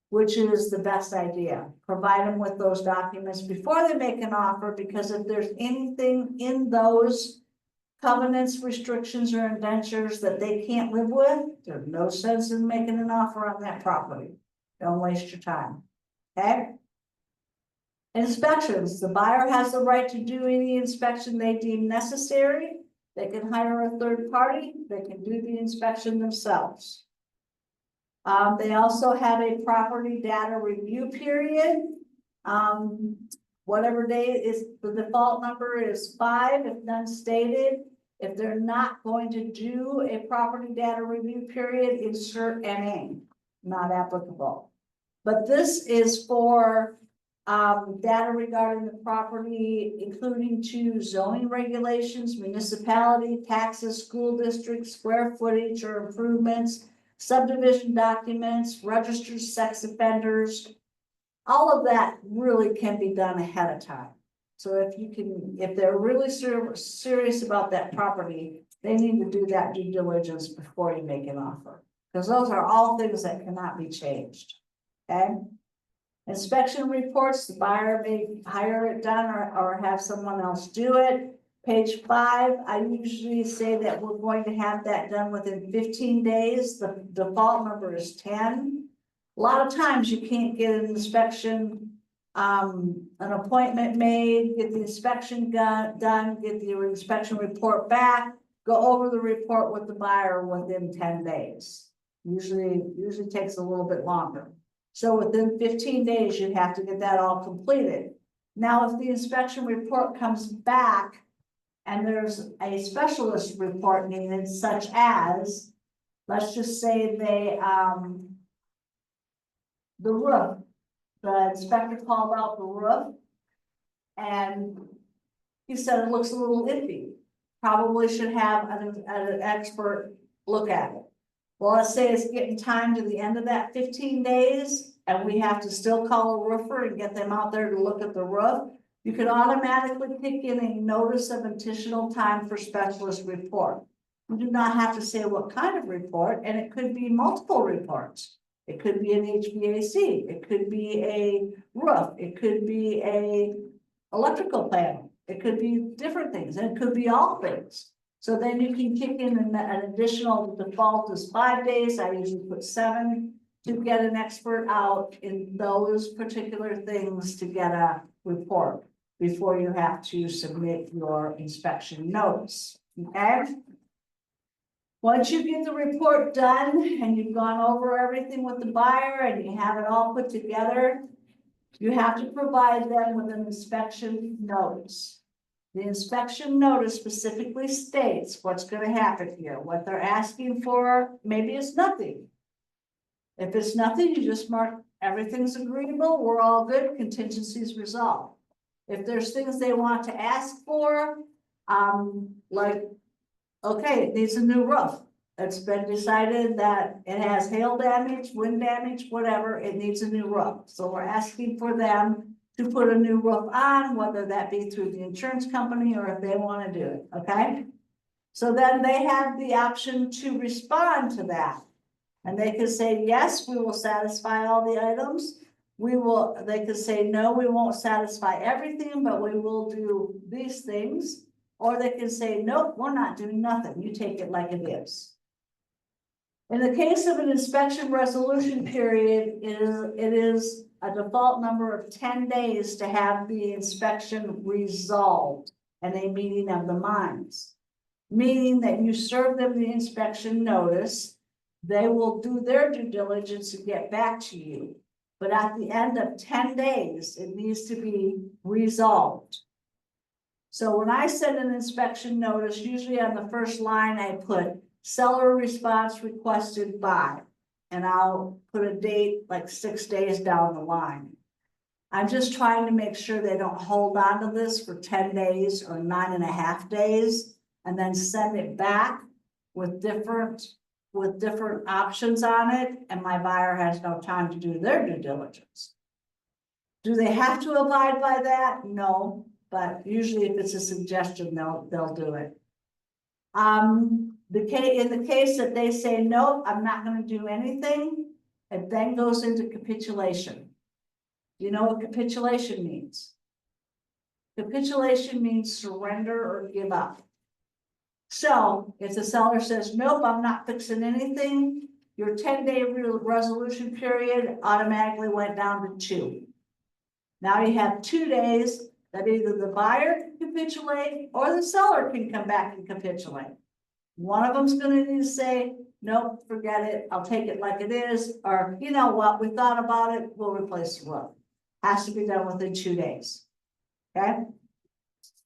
which is the best idea. Provide them with those documents before they make an offer, because if there's anything in those covenants, restrictions, or indentures that they can't live with, there's no sense in making an offer on that property. Don't waste your time, okay? Inspections. The buyer has the right to do any inspection they deem necessary. They can hire a third party. They can do the inspection themselves. They also have a property data review period. Whatever day is, the default number is 5 if none stated. If they're not going to do a property data review period, insert NA, not applicable. But this is for data regarding the property, including to zoning regulations, municipality, taxes, school districts, square footage or improvements, subdivision documents, registered sex offenders. All of that really can be done ahead of time. So if they're really serious about that property, they need to do that due diligence before you make an offer, because those are all things that cannot be changed. Okay. Inspection reports, the buyer may hire it done or have someone else do it. Page 5, I usually say that we're going to have that done within 15 days. The default number is 10. A lot of times you can't get an inspection, an appointment made, get the inspection done, get the inspection report back, go over the report with the buyer within 10 days. Usually takes a little bit longer. So within 15 days, you have to get that all completed. Now, if the inspection report comes back and there's a specialist report needed, such as, let's just say the roof, the inspector called out the roof and he said it looks a little iffy. Probably should have an expert look at it. Well, let's say it's getting time to the end of that 15 days and we have to still call a roofer and get them out there to look at the roof. You can automatically kick in a notice of additional time for specialist report. You do not have to say what kind of report, and it could be multiple reports. It could be an HVAC, it could be a roof, it could be a electrical panel, it could be different things, and it could be all things. So then you can kick in an additional default is 5 days. I usually put 7 to get an expert out in those particular things to get a report before you have to submit your inspection notice, okay? Once you get the report done and you've gone over everything with the buyer and you have it all put together, you have to provide them with an inspection notice. The inspection notice specifically states what's gonna happen here, what they're asking for, maybe it's nothing. If it's nothing, you just mark everything's agreeable, we're all good, contingencies resolved. If there's things they want to ask for, like, okay, it needs a new roof. It's been decided that it has hail damage, wind damage, whatever, it needs a new roof. So we're asking for them to put a new roof on, whether that be through the insurance company or if they want to do it, okay? So then they have the option to respond to that. And they can say, yes, we will satisfy all the items. They could say, no, we won't satisfy everything, but we will do these things. Or they can say, nope, we're not doing nothing. You take it like it is. In the case of an inspection resolution period, it is a default number of 10 days to have the inspection resolved and a meeting of the minds. Meaning that you serve them the inspection notice, they will do their due diligence and get back to you. But at the end of 10 days, it needs to be resolved. So when I send an inspection notice, usually on the first line, I put seller response requested by, and I'll put a date like 6 days down the line. I'm just trying to make sure they don't hold on to this for 10 days or 9.5 days and then send it back with different options on it, and my buyer has no time to do their due diligence. Do they have to abide by that? No, but usually if it's a suggestion, they'll do it. In the case that they say, nope, I'm not gonna do anything, it then goes into capitulation. You know what capitulation means? Capitulation means surrender or give up. So if the seller says, nope, I'm not fixing anything, your 10-day resolution period automatically went down to 2. Now you have 2 days that either the buyer can capitulate or the seller can come back and capitulate. One of them's gonna need to say, nope, forget it, I'll take it like it is, or you know what, we thought about it, we'll replace the roof. Has to be done within 2 days, okay?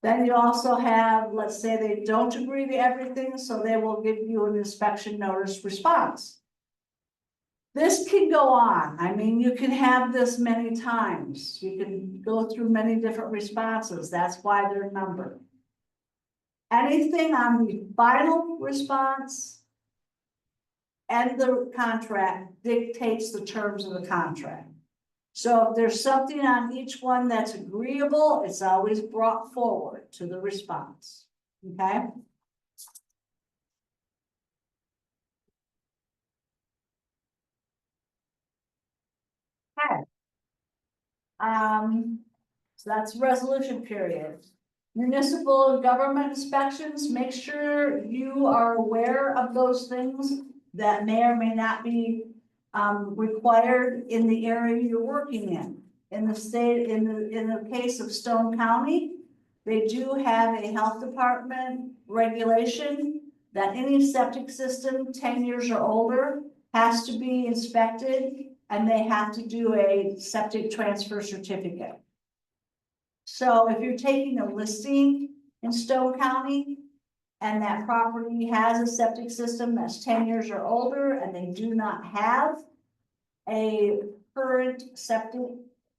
Then you also have, let's say they don't agree to everything, so they will give you an inspection notice response. This can go on. I mean, you can have this many times. You can go through many different responses. That's why they're numbered. Anything on the final response and the contract dictates the terms of the contract. So if there's something on each one that's agreeable, it's always brought forward to the response, okay? Okay. So that's resolution period. Municipal government inspections, make sure you are aware of those things that may or may not be required in the area you're working in. In the state, in the case of Stone County, they do have a health department regulation that any septic system 10 years or older has to be inspected, and they have to do a septic transfer certificate. So if you're taking a listing in Stone County and that property has a septic system that's 10 years or older and they do not have a current septic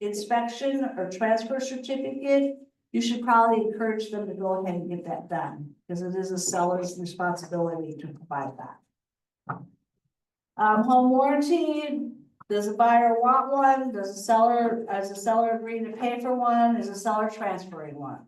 inspection or transfer certificate, you should probably encourage them to go ahead and get that done, because it is a seller's responsibility to provide that. Home warranty, does a buyer want one? Does the seller agree to pay for one? Is the seller transferring one?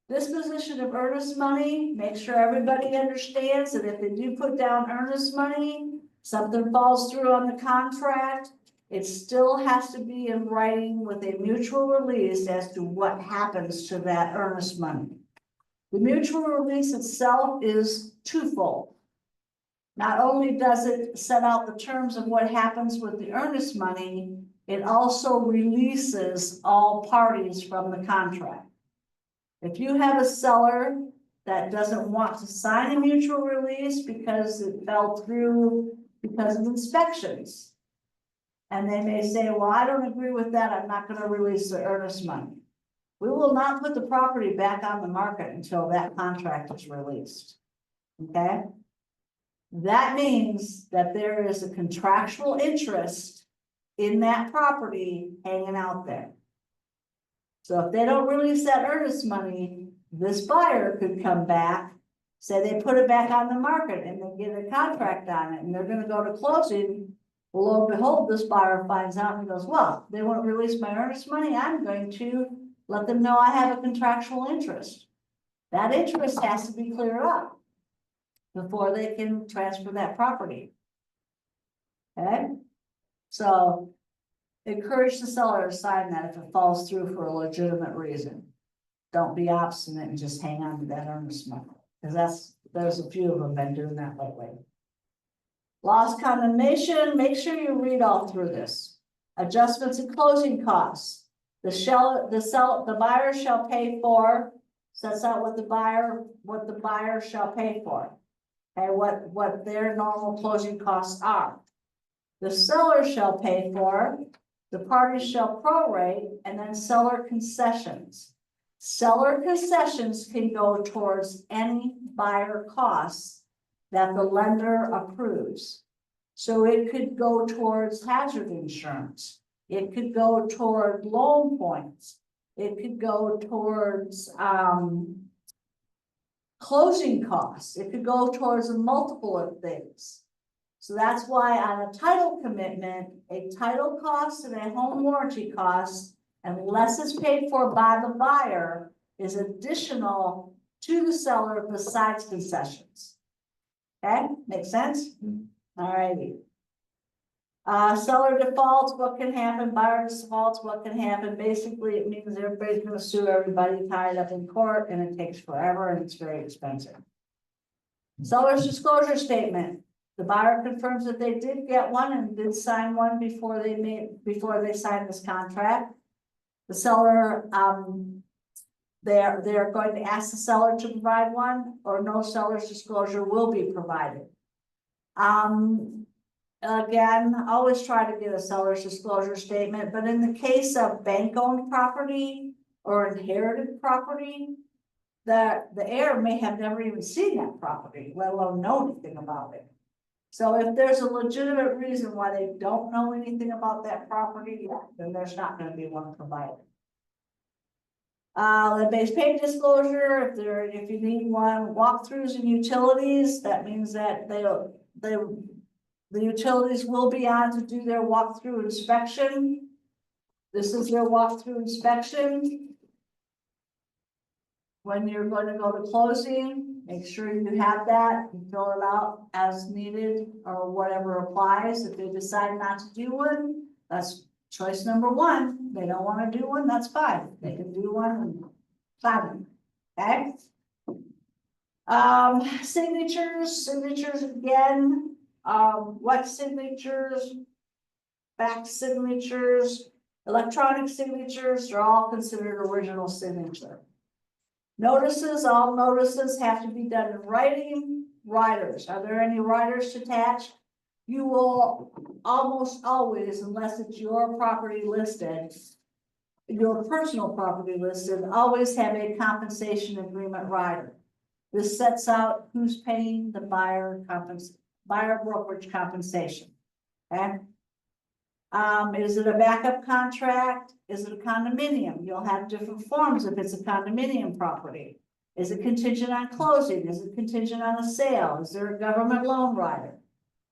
Disposition of earnest money, make sure everybody understands that if they do put down earnest money, something falls through on the contract, it still has to be in writing with a mutual release as to what happens to that earnest money. The mutual release itself is twofold. Not only does it set out the terms of what happens with the earnest money, it also releases all parties from the contract. If you have a seller that doesn't want to sign a mutual release because it fell through because of inspections, and they may say, well, I don't agree with that, I'm not gonna release the earnest money. We will not put the property back on the market until that contract is released. Okay? That means that there is a contractual interest in that property hanging out there. So if they don't release that earnest money, this buyer could come back, say they put it back on the market and they get a contract on it and they're gonna go to closing. Well, lo and behold, this buyer finds out and goes, well, they won't release my earnest money, I'm going to let them know I have a contractual interest. That interest has to be cleared up before they can transfer that property. Okay? So encourage the seller to sign that if it falls through for a legitimate reason. Don't be obstinate and just hang on to that earnest money, because there's a few of them been doing that lately. Lost condemnation, make sure you read all through this. Adjustments in closing costs. The buyer shall pay for, sets out what the buyer shall pay for. Okay, what their normal closing costs are. The seller shall pay for, the parties shall prorate, and then seller concessions. Seller concessions can go towards any buyer costs that the lender approves. So it could go towards hazard insurance. It could go toward loan points. It could go towards closing costs. It could go towards a multiple of things. So that's why on a title commitment, a title cost and a home warranty cost, unless it's paid for by the buyer, is additional to the seller besides concessions. Okay, makes sense? All righty. Seller defaults, what can happen? Buyer defaults, what can happen? Basically, it means everybody's gonna sue everybody, tied up in court, and it takes forever and it's very expensive. Seller's disclosure statement. The buyer confirms that they did get one and did sign one before they signed this contract. The seller, they're going to ask the seller to provide one, or no seller's disclosure will be provided. Again, always try to get a seller's disclosure statement, but in the case of bank-owned property or inherited property, the heir may have never even seen that property, let alone know anything about it. So if there's a legitimate reason why they don't know anything about that property, then there's not going to be one provided. The base pay disclosure, if you need one, walkthroughs and utilities, that means that the utilities will be on to do their walkthrough inspection. This is their walkthrough inspection. When you're going to go to closing, make sure you have that and fill it out as needed or whatever applies. If they decide not to do one, that's choice number one. They don't want to do one, that's fine. They can do one and sign it. Okay. Signatures again. What signatures? Back signatures, electronic signatures are all considered original signature. Notices, all notices have to be done in writing. Riders, are there any riders attached? You will almost always, unless it's your property listed, your personal property listed, always have a compensation agreement rider. This sets out who's paying the buyer brokerage compensation. Okay. Is it a backup contract? Is it a condominium? You'll have different forms if it's a condominium property. Is it contingent on closing? Is it contingent on a sale? Is there a government loan rider?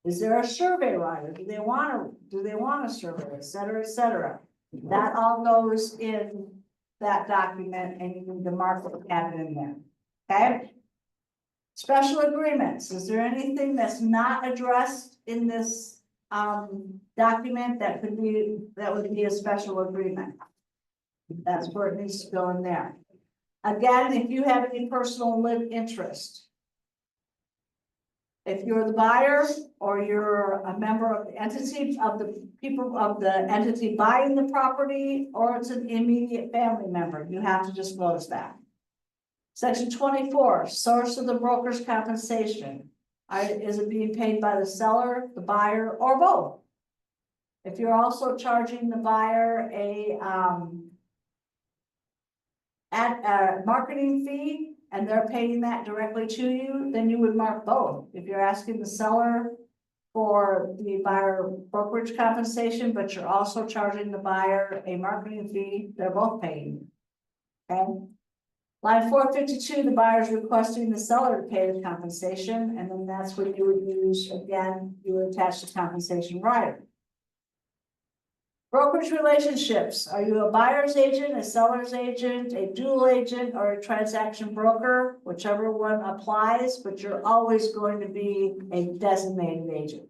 Is there a survey rider? Do they want a survey, et cetera, et cetera? That all goes in that document and you need to mark it, add it in there. Okay. Special agreements. Is there anything that's not addressed in this document that would be a special agreement? That's where it needs to go in there. Again, if you have any personal interest, If you're the buyer or you're a member of the entity of the people of the entity buying the property, or it's an immediate family member, you have to disclose that. Section 24, source of the broker's compensation. Is it being paid by the seller, the buyer, or both? If you're also charging the buyer a marketing fee and they're paying that directly to you, then you would mark both. If you're asking the seller for the buyer brokerage compensation, but you're also charging the buyer a marketing fee, they're both paying. Okay. Line 452, the buyer is requesting the seller to pay the compensation, and then that's what you would use, again, you would attach the compensation rider. Brokerage relationships, are you a buyer's agent, a seller's agent, a dual agent, or a transaction broker? Whichever one applies, but you're always going to be a designated agent.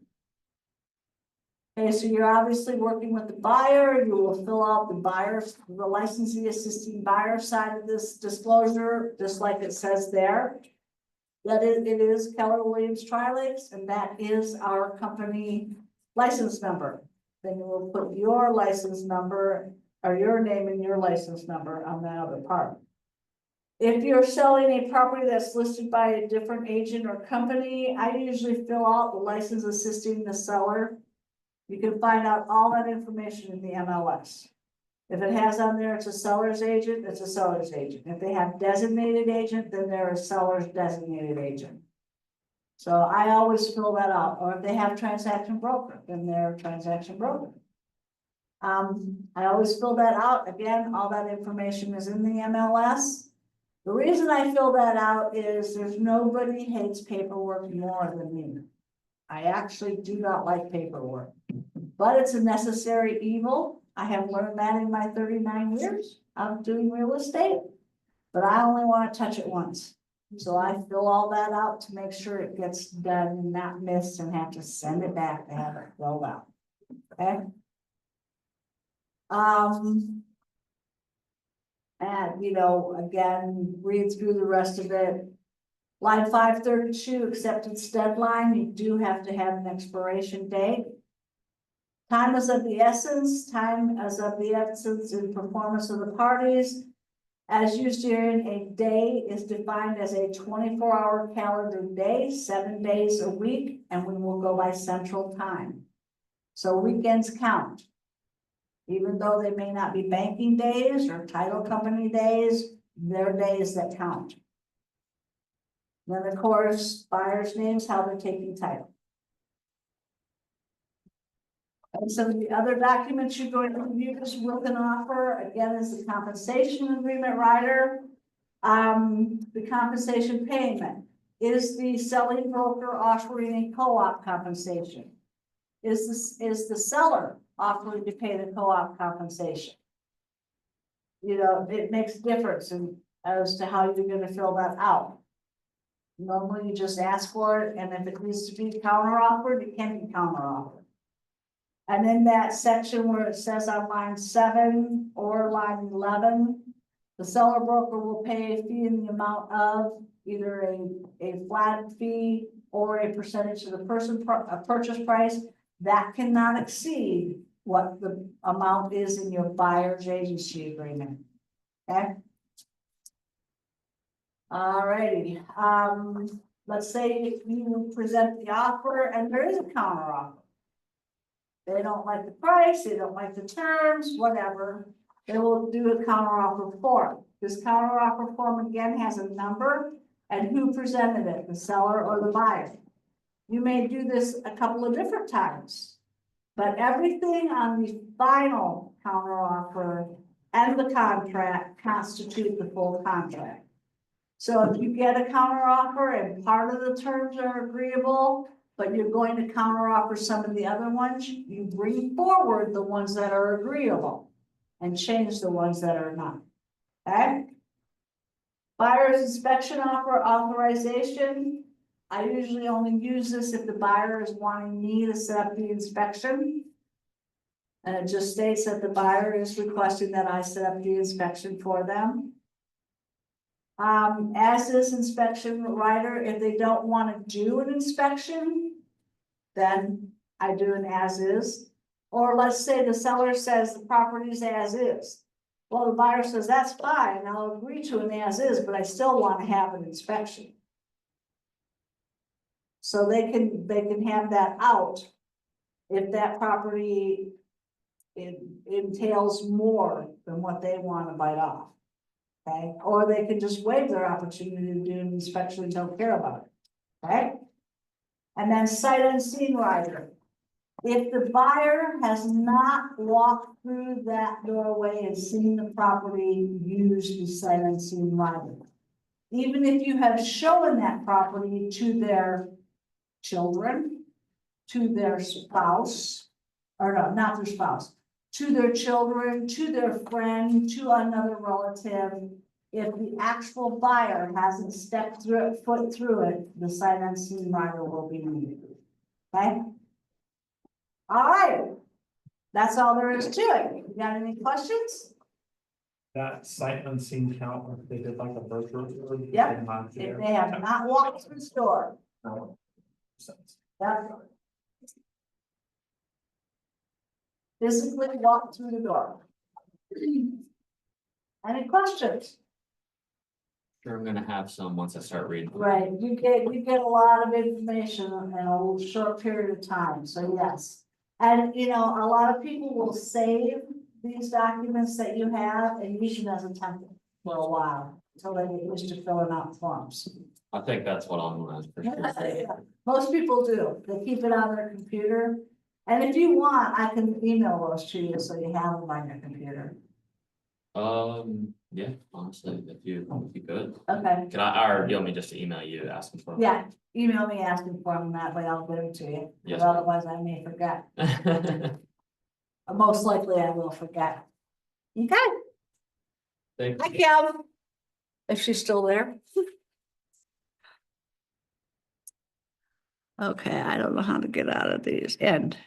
Okay, so you're obviously working with the buyer, you will fill out the licensee assisting buyer side of this disclosure, just like it says there. That it is Keller Williams Trilakes, and that is our company license number. Then you will put your license number or your name and your license number on that other part. If you're selling a property that's listed by a different agent or company, I usually fill out the license assisting the seller. You can find out all that information in the MLS. If it has on there, it's a seller's agent, it's a seller's agent. If they have designated agent, then they're a seller's designated agent. So I always fill that out, or if they have transaction broker, then they're a transaction broker. I always fill that out. Again, all that information is in the MLS. The reason I fill that out is there's nobody hates paperwork more than me. I actually do not like paperwork, but it's a necessary evil. I have learned that in my 39 years of doing real estate, but I only want to touch it once. So I fill all that out to make sure it gets done and not missed and have to send it back to have it filled out. Okay. And you know, again, read through the rest of it. Line 532, acceptance deadline, you do have to have an expiration date. Time is of the essence, in performance of the parties. As used here, a day is defined as a 24-hour calendar day, 7 days a week, and we will go by central time. So weekends count. Even though they may not be banking days or title company days, they're days that count. Then of course, buyer's names, how they're taking title. And some of the other documents you're going to use with an offer, again, is the compensation agreement rider. The compensation payment. Is the selling broker offering a co-op compensation? Is the seller offering to pay the co-op compensation? You know, it makes a difference as to how you're going to fill that out. Normally you just ask for it, and if it needs to be counter offered, it can be counter offered. And in that section where it says on line 7 or line 11, the seller broker will pay a fee in the amount of either a flat fee or a percentage of the purchase price that cannot exceed what the amount is in your buyer's agency agreement. Okay. All righty. Let's say you present the offer and there is a counter offer. They don't like the price, they don't like the terms, whatever. They will do a counteroffer form. This counteroffer form again has a number and who presented it, the seller or the buyer. You may do this a couple of different times, but everything on the final counteroffer and the contract constitute the full contract. So if you get a counteroffer and part of the terms are agreeable, but you're going to counteroffer some of the other ones, you bring forward the ones that are agreeable and change the ones that are not. Okay? Buyer's inspection offer authorization. I usually only use this if the buyer is wanting me to set up the inspection. And it just states that the buyer is requesting that I set up the inspection for them. As is inspection rider, if they don't wanna do an inspection, then I do an as is. Or let's say the seller says the property's as is. Well, the buyer says, that's fine, I'll agree to an as is, but I still wanna have an inspection. So they can have that out. If that property entails more than what they wanna bite off. Okay, or they can just waive their opportunity to do an inspection and don't care about it, okay? And then sight unseen rider. If the buyer has not walked through that doorway and seen the property, use the sight unseen rider. Even if you have shown that property to their children, to their spouse, or no, not their spouse, to their children, to their friend, to another relative. If the actual buyer hasn't stepped through it, foot through it, the sight unseen rider will be needed. Okay? All right. That's all there is to it. You got any questions? That sight unseen count, if they did like a virtual tour. Yep. they might If do. they have not walked through the store, No. Sense. that's. Physically walk through the door. Any questions? Sure, I'm gonna have some once I start reading. Right, you get a lot of information in a short period of time, so yes. And you know, a lot of people will save these documents that you have and use them as a template for a while, until they get used to filling out forms. I think that's what I'm gonna, for sure. Most people do, they keep it on their computer, and if you want, I can email those to you, so you have them on your computer. Yeah, honestly, if you could, Okay, could I, or you want me just to email you asking for? yeah, email me asking for them, that way I'll give them to you, Yes, because ma'am. otherwise I may forget. Most likely I will forget. Okay, Thank hi you. Kim. If she's still there. Okay, I don't know how to get out of these. End.